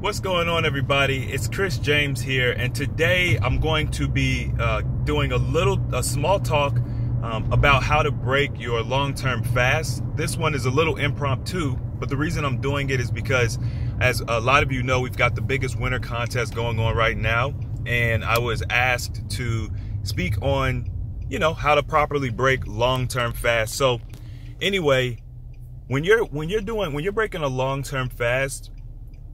What's going on, everybody? It's Chris James here, and today I'm going to be doing a small talk about how to break your long-term fast. This one is a little impromptu, but the reason I'm doing it is because, as a lot of you know, we've got the biggest winter contest going on right now, and I was asked to speak on, how to properly break long-term fast. So, anyway, when you're breaking a long-term fast,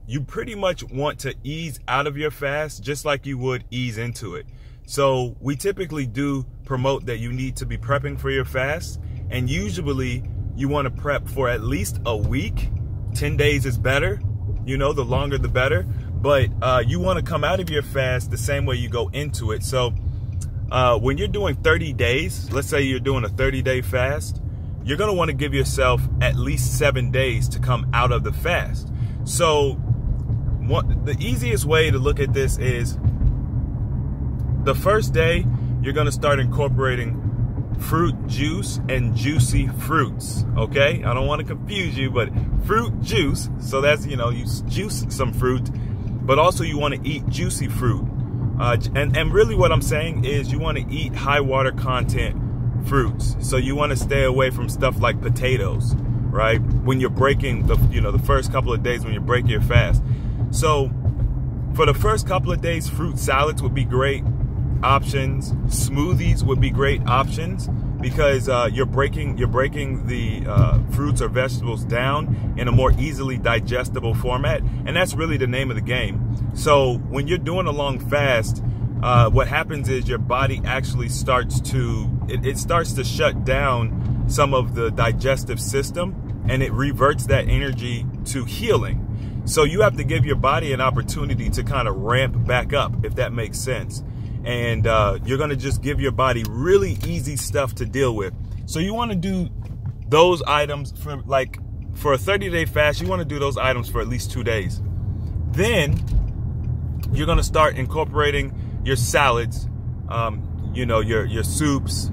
you pretty much want to ease out of your fast just like you would ease into it. So we typically do promote that you need to be prepping for your fast, and usually you want to prep for at least a week. 10 days is better, the longer the better, but you want to come out of your fast the same way you go into it. So when you're doing 30 days, let's say you're doing a 30-day fast, you're going to want to give yourself at least 7 days to come out of the fast. So the easiest way to look at this is the first day, you're going to start incorporating fruit juice and juicy fruits. Okay, I don't want to confuse you, but fruit juice. So that's, you juice some fruit, but also you want to eat juicy fruit. And really what I'm saying is you want to eat high water content fruits. So you want to stay away from stuff like potatoes, right? When you're breaking the first couple of days when you break your fast. So for the first couple of days, fruit salads would be great options. Smoothies would be great options because you're breaking the fruits or vegetables down in a more easily digestible format, and that's really the name of the game. So when you're doing a long fast, what happens is your body actually starts to shut down some of the digestive system, and it reverts that energy to healing. So you have to give your body an opportunity to kind of ramp back up, if that makes sense. And you're going to just give your body really easy stuff to deal with. So you want to do those items for a 30-day fast. You want to do those items for at least 2 days. Then you're going to start incorporating your salads, your soups,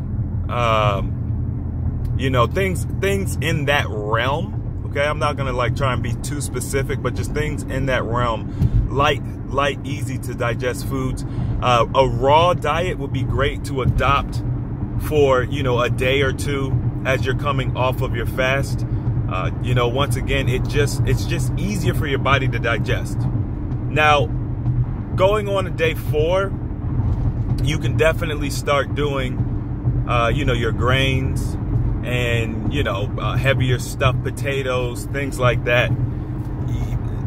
things in that realm. Okay, I'm not gonna try and be too specific, but just things in that realm, light, easy to digest foods. A raw diet would be great to adopt for a day or two as you're coming off of your fast. Once again, it's just easier for your body to digest. Now, going on to day 4, you can definitely start doing your grains and heavier stuffed potatoes, things like that.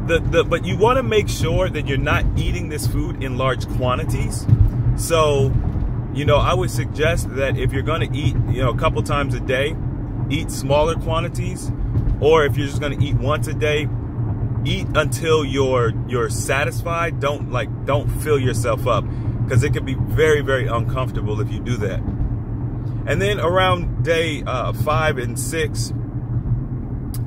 But you want to make sure that you're not eating this food in large quantities. So I would suggest that if you're going to eat a couple times a day, eat smaller quantities, or if you're just going to eat once a day, eat until you're satisfied. Don't fill yourself up, because it can be very, very uncomfortable if you do that. And then around day 5 and 6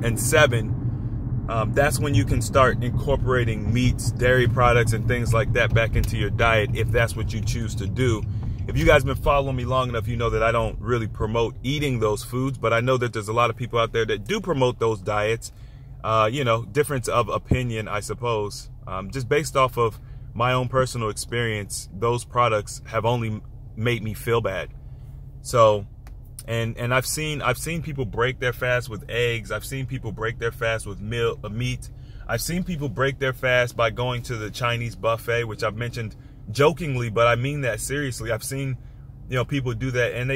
and 7, that's when you can start incorporating meats, dairy products, and things like that back into your diet, if that's what you choose to do. If you guys have been following me long enough, you know that I don't really promote eating those foods, but I know that there's a lot of people out there that do promote those diets. Difference of opinion, I suppose. Just based off of my own personal experience, those products have only made me feel bad. So, and I've seen people break their fast with eggs. I've seen people break their fast with meat. I've seen people break their fast by going to the Chinese buffet, which I've mentioned jokingly, but I mean that seriously. I've seen, people do that, and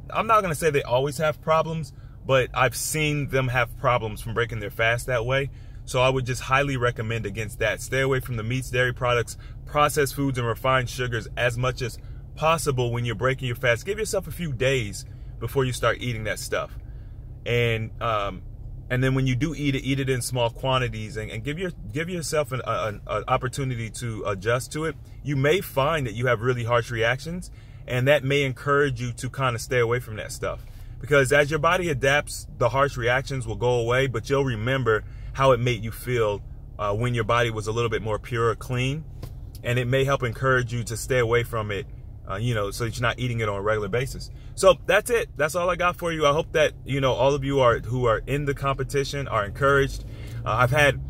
I'm not going to say they always have problems, but I've seen them have problems from breaking their fast that way. So I would just highly recommend against that. Stay away from the meats, dairy products, processed foods, and refined sugars as much as possible when you're breaking your fast. Give yourself a few days before you start eating that stuff, and then when you do eat it in small quantities, and give yourself an opportunity to adjust to it. You may find that you have really harsh reactions, and that may encourage you to kind of stay away from that stuff, because as your body adapts, the harsh reactions will go away, but you'll remember how it made you feel when your body was a little bit more pure or clean, and it may help encourage you to stay away from it so that you're not eating it on a regular basis. So that's it. That's all I got for you. I hope that, all of you who are in the competition are encouraged. I've had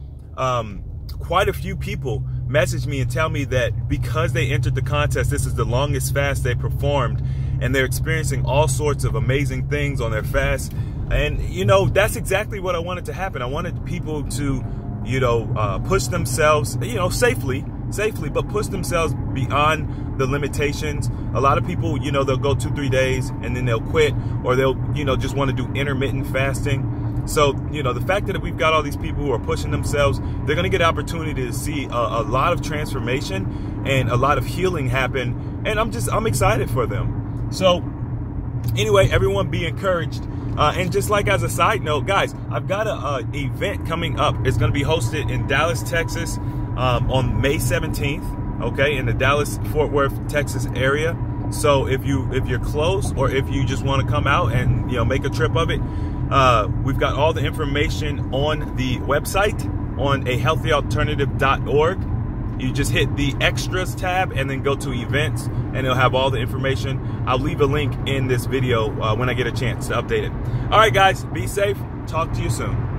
quite a few people message me and tell me that because they entered the contest, this is the longest fast they performed, and they're experiencing all sorts of amazing things on their fast. And, you know, that's exactly what I wanted to happen. I wanted people to, you know, push themselves, you know, safely, but push themselves beyond the limitations. A lot of people, you know, they'll go 2-3 days and then they'll quit, or they'll, you know, just want to do intermittent fasting. So, you know, the fact that we've got all these people who are pushing themselves, they're going to get an opportunity to see a lot of transformation and a lot of healing happen. And I'm excited for them. So anyway, everyone be encouraged. And just like as a side note, guys, I've got an event coming up. It's going to be hosted in Dallas, Texas on May 17th, okay, in the Dallas-Fort Worth, Texas area. So if you're close, or if you just want to come out and, you know, make a trip of it, we've got all the information on the website on ahealthyalternative.org. You just hit the extras tab and then go to events, and it'll have all the information. I'll leave a link in this video when I get a chance to update it. All right, guys, be safe. Talk to you soon.